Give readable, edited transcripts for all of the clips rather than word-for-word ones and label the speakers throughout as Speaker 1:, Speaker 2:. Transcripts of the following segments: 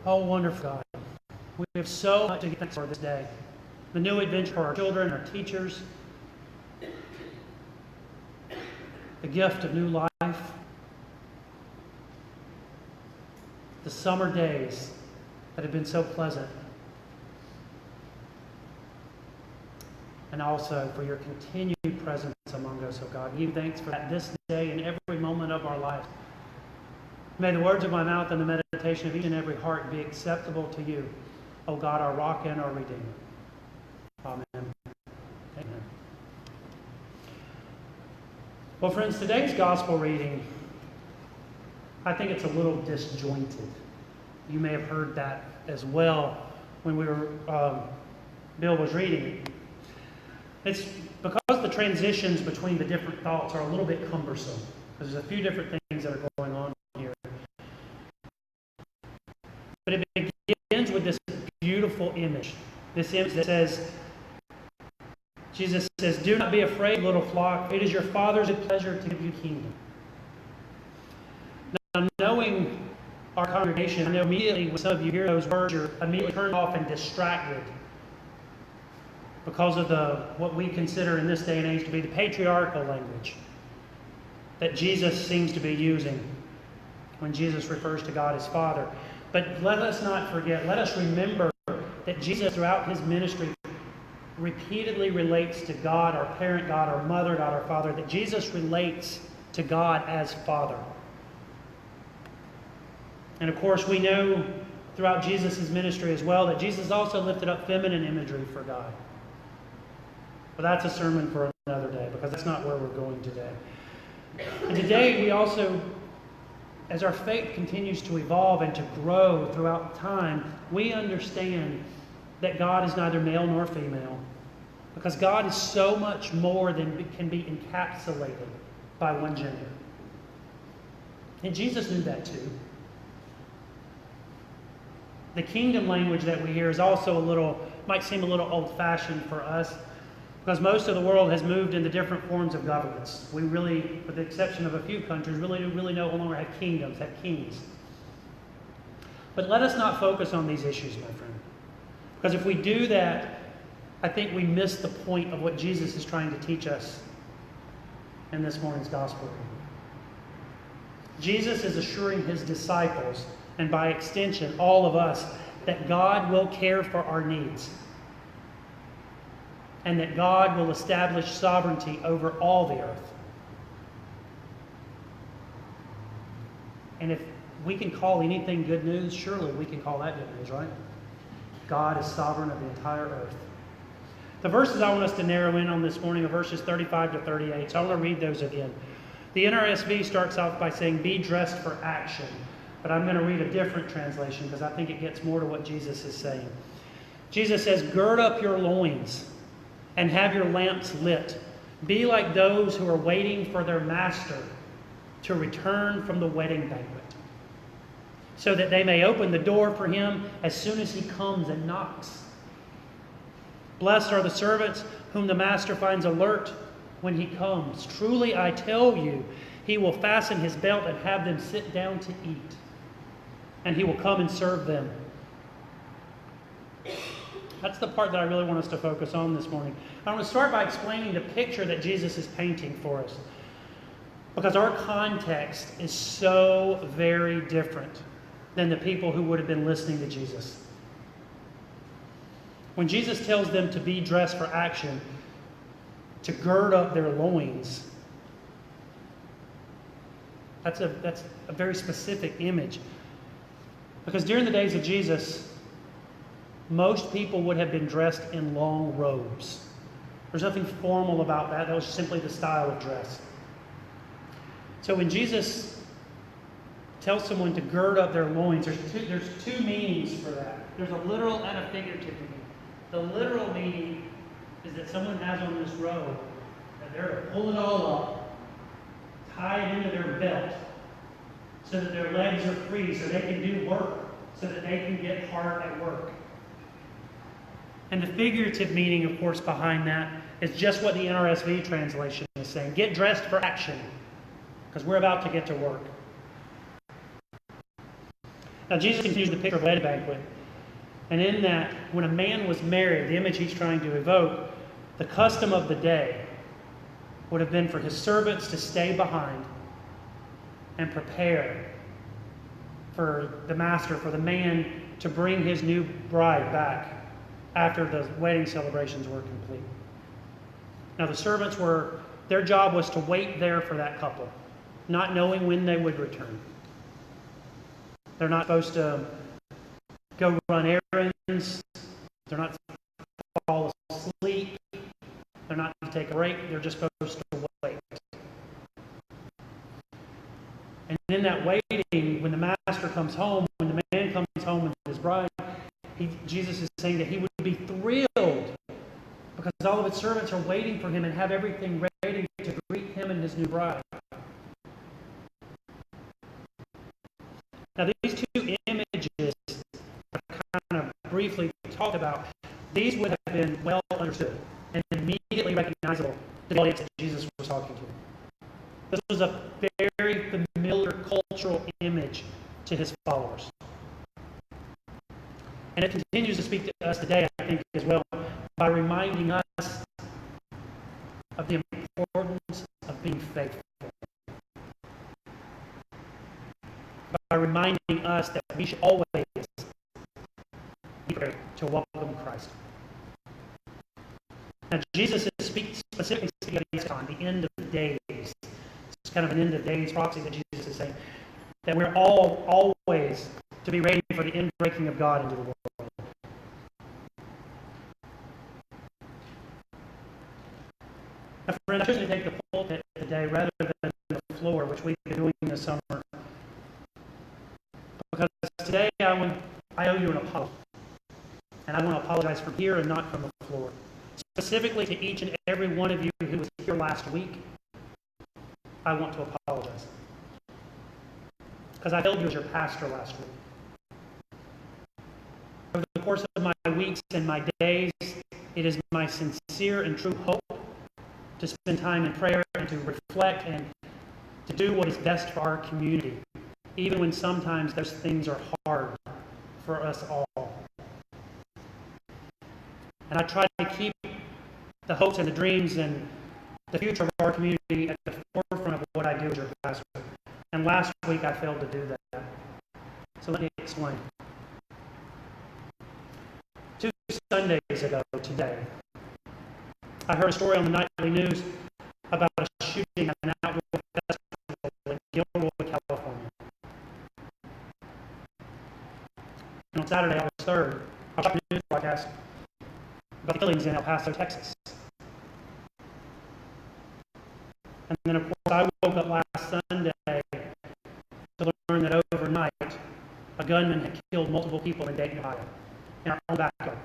Speaker 1: Oh, wonderful God. We have so much to give thanks for this day. The new adventure for our children, our teachers, the gift of new life, the summer days that have been so pleasant, and also for your continued presence among us, oh God. Give thanks for that this day and every moment of our lives. May the words of my mouth and the meditation of each and every heart be acceptable to you, O God, our rock and our Redeemer. Amen. Amen. Well, friends, today's gospel reading, I think it's a little disjointed. You may have heard that as well when Bill was reading it. It's because the transitions between the different thoughts are a little bit cumbersome. There's a few different things that are going on here. But it begins with this beautiful image. This image that says, Jesus says, "Do not be afraid, little flock. It is your Father's good pleasure to give you kingdom." Now, knowing our congregation, I know immediately when some of you hear those words, you're immediately turned off and distracted because of what we consider in this day and age to be the patriarchal language that Jesus seems to be using when Jesus refers to God as Father. But let us not forget, let us remember that Jesus throughout his ministry repeatedly relates to God, our parent God, our mother God, our Father, that Jesus relates to God as Father. And of course, we know throughout Jesus' ministry as well that Jesus also lifted up feminine imagery for God. But that's a sermon for another day, because that's not where we're going today. And today we also, as our faith continues to evolve and to grow throughout time, we understand that God is neither male nor female, because God is so much more than can be encapsulated by one gender. And Jesus knew that too. The kingdom language that we hear is also might seem a little old-fashioned for us, because most of the world has moved into different forms of governments. We really, with the exception of a few countries, really no longer have kingdoms, have kings. But let us not focus on these issues, my friend. Because if we do that, I think we miss the point of what Jesus is trying to teach us in this morning's gospel reading. Jesus is assuring his disciples, and by extension, all of us, that God will care for our needs. And that God will establish sovereignty over all the earth. And if we can call anything good news, surely we can call that good news, right? God is sovereign of the entire earth. The verses I want us to narrow in on this morning are verses 35 to 38. So I want to read those again. The NRSV starts off by saying, "Be dressed for action." But I'm going to read a different translation because I think it gets more to what Jesus is saying. Jesus says, "Gird up your loins and have your lamps lit. Be like those who are waiting for their master to return from the wedding banquet, so that they may open the door for him as soon as he comes and knocks. Blessed are the servants whom the master finds alert when he comes. Truly I tell you, he will fasten his belt and have them sit down to eat, and he will come and serve them." That's the part that I really want us to focus on this morning. I want to start by explaining the picture that Jesus is painting for us, because our context is so very different than the people who would have been listening to Jesus. When Jesus tells them to be dressed for action, to gird up their loins, that's a very specific image. Because during the days of Jesus, most people would have been dressed in long robes. There's nothing formal about that. That was simply the style of dress. So when Jesus tells someone to gird up their loins, there's two meanings for that. There's a literal and a figurative meaning. The literal meaning is that someone has on this robe, that they're to pull it all up, tie it into their belt, so that their legs are free, so they can do work, so that they can get hard at work. And the figurative meaning, of course, behind that is just what the NRSV translation is saying. Get dressed for action, because we're about to get to work. Now, Jesus continues the picture of a wedding banquet. And in that, when a man was married, the image he's trying to evoke, the custom of the day would have been for his servants to stay behind and prepare for the master, for the man to bring his new bride back after the wedding celebrations were complete. Now, the servants their job was to wait there for that couple, not knowing when they would return. They're not supposed to go run errands. They're not to fall asleep. They're not to take a break. They're just supposed to wait. And in that waiting, when the master comes home, when the man comes home with his bride, Jesus is saying that he would be thrilled because all of his servants are waiting for him and have everything ready to greet him and his new bride. Now, these two images are kind of briefly talked about. These would have been well understood and immediately recognizable to the audience that Jesus was talking to. This was a very familiar cultural image to his followers. And it continues to speak to us today, I think, as well, by reminding us of the importance of being faithful. By reminding us that we should always be prepared to welcome Christ. Now, Jesus is specifically speaking of this time, the end of days. It's kind of an end of days prophecy that Jesus is saying, that we're all always to be ready for the inbreaking of God into the world. Now, friend, I choose to take the pulpit today rather than the floor, which we've been doing this summer. Because today I owe you an apology. And I want to apologize from here and not from the floor. Specifically to each and every one of you who was here last week, I want to apologize. Because I failed you as your pastor last week. Over the course of my weeks and my days, it is my sincere and true hope to spend time in prayer and to reflect and to do what is best for our community, even when sometimes those things are hard for us all. And I try to keep the hopes and the dreams and the future of our community at the forefront of what I do as your pastor. And last week I failed to do that. So let me explain. 2 Sundays ago today, I heard a story on the nightly news about a shooting at an outdoor festival in Gilroy, California. And on Saturday, August 3rd, I watched a news broadcast about the killings in El Paso, Texas. And then, of course, I woke up last Sunday to learn that overnight, a gunman had killed multiple people in Dayton, Ohio, in our own backyard.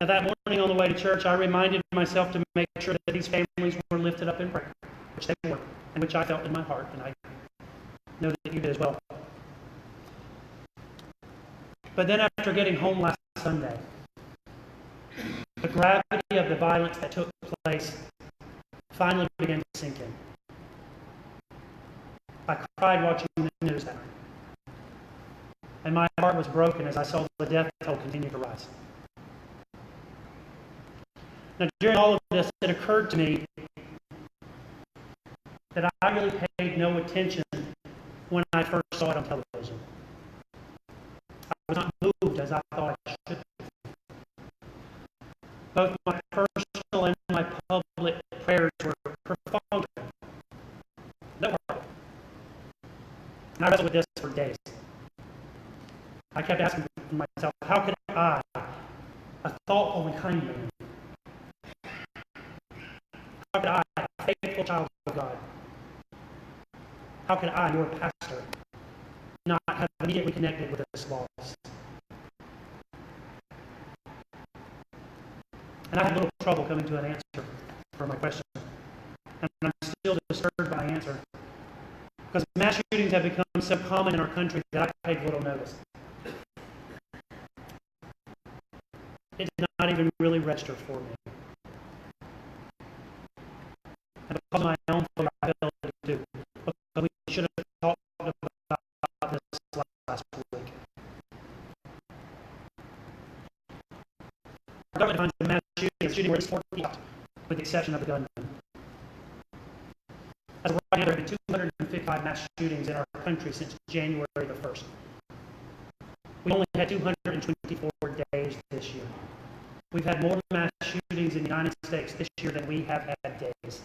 Speaker 1: Now, that morning on the way to church, I reminded myself to make sure that these families were lifted up in prayer, which they were, and which I felt in my heart, and I know that you did as well. But then after getting home last Sunday, the gravity of the violence that took place finally began to sink in. I cried watching the news that night. And my heart was broken as I saw the death toll continue to rise. Now, during all of this, it occurred to me that I really paid no attention when I first saw it on television. I was not moved as I thought I should be. Both my personal and my public prayers were profound. They were. And I wrestled with this for days. I kept asking myself, how could I, a thoughtful and kind man, how could I, a faithful child of God, how could I, your pastor, not have immediately connected with this loss? And I had a little trouble coming to an answer for my question. And I'm still disturbed by my answer. Because mass shootings have become so common in our country that I paid little notice. It did not even really register for me. And because of my own failure, I failed to do. Because we should have talked at least 40 out, with the exception of the gunman. As of right now, there have been 255 mass shootings in our country since January the 1st. We only had 224 days this year. We've had more mass shootings in the United States this year than we have had days.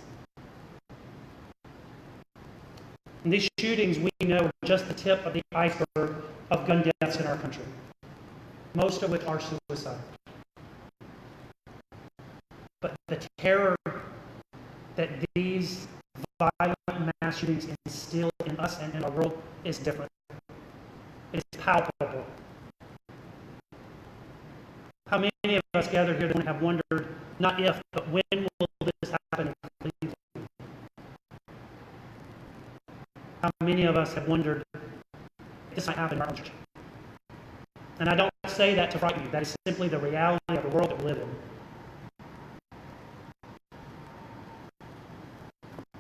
Speaker 1: And these shootings, we know, are just the tip of the iceberg of gun deaths in our country, most of which are suicide. But the terror that these violent mass shootings instill in us and in our world is different. It is palpable. How many of us gathered here that have wondered, not if, but when will this happen in Cleveland? How many of us have wondered if this might happen in our own church? And I don't say that to frighten you. That is simply the reality of the world that we live in.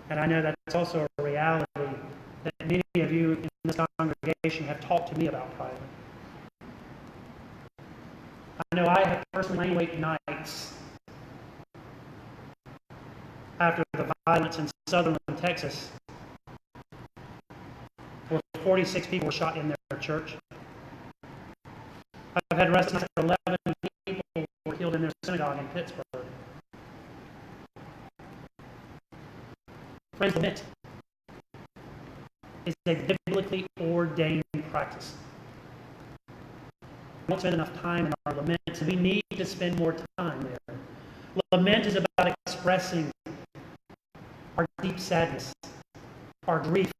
Speaker 1: And I know that's also a reality that many of you in this congregation have talked to me about privately. I know I have personally lain awake nights after the violence in Sutherland, Texas, where 46 people were shot in their church. I've had arrests after 11 people were killed in their synagogue in Pittsburgh. Friends, lament is a biblically ordained practice. We don't spend enough time in our laments, and we need to spend more time there. Lament is about expressing our deep sadness, our grief,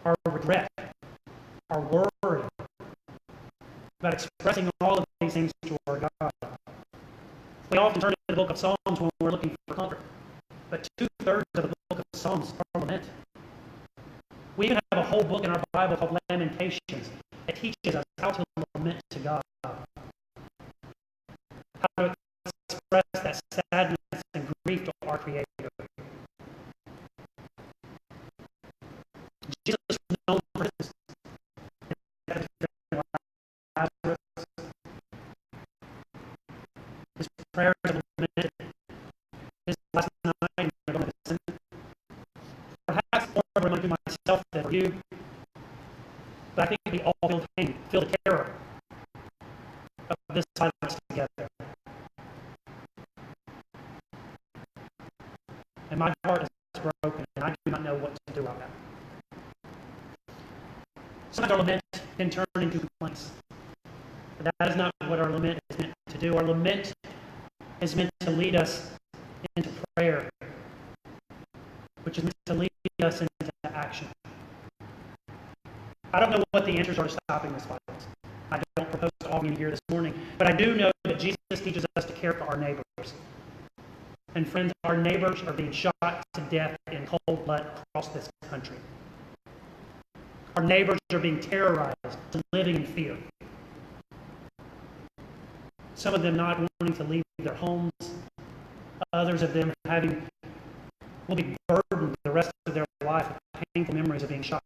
Speaker 1: our regret, our worry, about expressing all of these things to our God. We often turn to the book of Psalms when we're looking for comfort, but 2/3 of the book of Psalms are lament. We even have a whole book in our Bible called Lamentations that teaches us how to lament to God, how to express that sadness and grief to our Creator. Jesus was known for his Lazarus. His prayers of lament, his last night in the Garden of Gethsemane. Perhaps more reminding myself than for you, but I think we all feel pain, feel the terror of this silence together. And my heart is broken, and I do not know what to do about that. Sometimes our lament can turn into complaints. But that is not what our lament is meant to do. Our lament is meant to lead us into prayer, which is meant to lead us into action. I don't know what the answers are to stopping this violence. I don't propose to all of you here this morning, but I do know that Jesus teaches us to care for our neighbors. And friends, our neighbors are being shot to death in cold blood across this country. Our neighbors are being terrorized, living in fear. Some of them not wanting to leave their homes. Others of them will be burdened the rest of their life with painful memories of being shot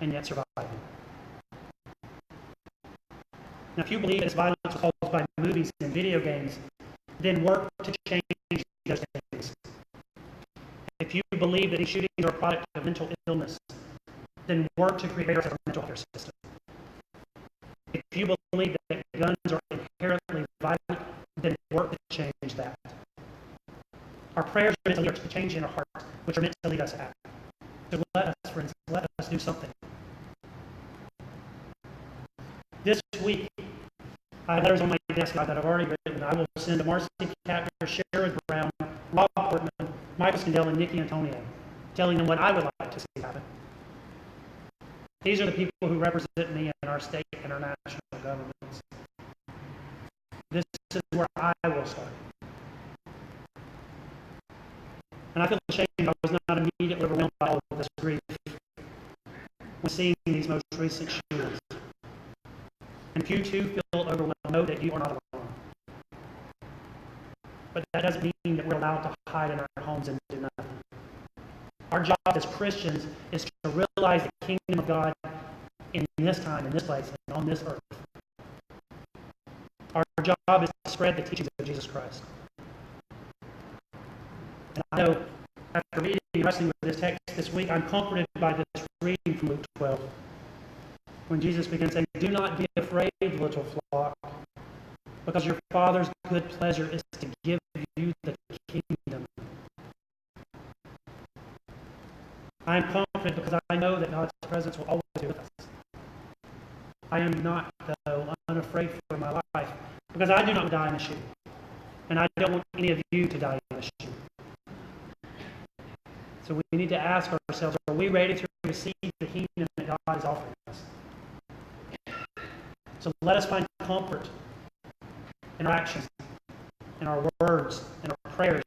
Speaker 1: and yet surviving. Now, if you believe this violence was caused by movies and video games, then work to change those things. If you believe that these shootings are a product of mental illness, then work to create a mental health system. If you believe that guns are inherently violent, then work to change that. Our prayers are meant to lead us to change in our hearts, which are meant to lead us to act. So let us, friends, let us do something. This week, I have letters on my desk that I've already written. I will send to Marcy Kapner, Sherrod Brown, Rob Portman, Michael Scandell, and Nikki Antonio, telling them what I would like to see happen. These are the people who represent me in our state and our national governments. This is where I will start. And I feel ashamed I was not immediately overwhelmed by all of this grief when seeing these most recent shootings. And if you too feel overwhelmed, know that you are not alone. But that doesn't mean that we're allowed to hide in our homes and do nothing. Our job as Christians is to realize the kingdom of God in this time, in this place, and on this earth. Our job is to spread the teachings of Jesus Christ. And I know after reading and wrestling with this text this week, I'm comforted by this reading from Luke 12. When Jesus begins saying, "Do not be afraid, little flock, because your Father's good pleasure is to give you the kingdom." I am confident because I know that God's presence will always be with us. I am not, though, unafraid for my life, because I do not die in a shoe. And I don't want any of you to die in a shoe. So we need to ask ourselves, are we ready to receive the kingdom that God is offering us? So let us find comfort in our actions, in our words, in our prayers,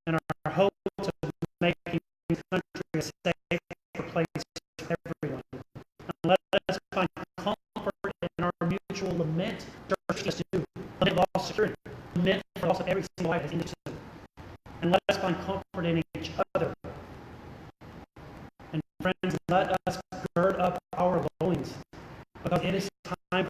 Speaker 1: in our hopes of making this country a safer place for everyone. And let us find comfort in our mutual lament. Churches do lament loss of security, lament for the loss of every single life that's innocent. And let us find comfort in each other. And friends, let us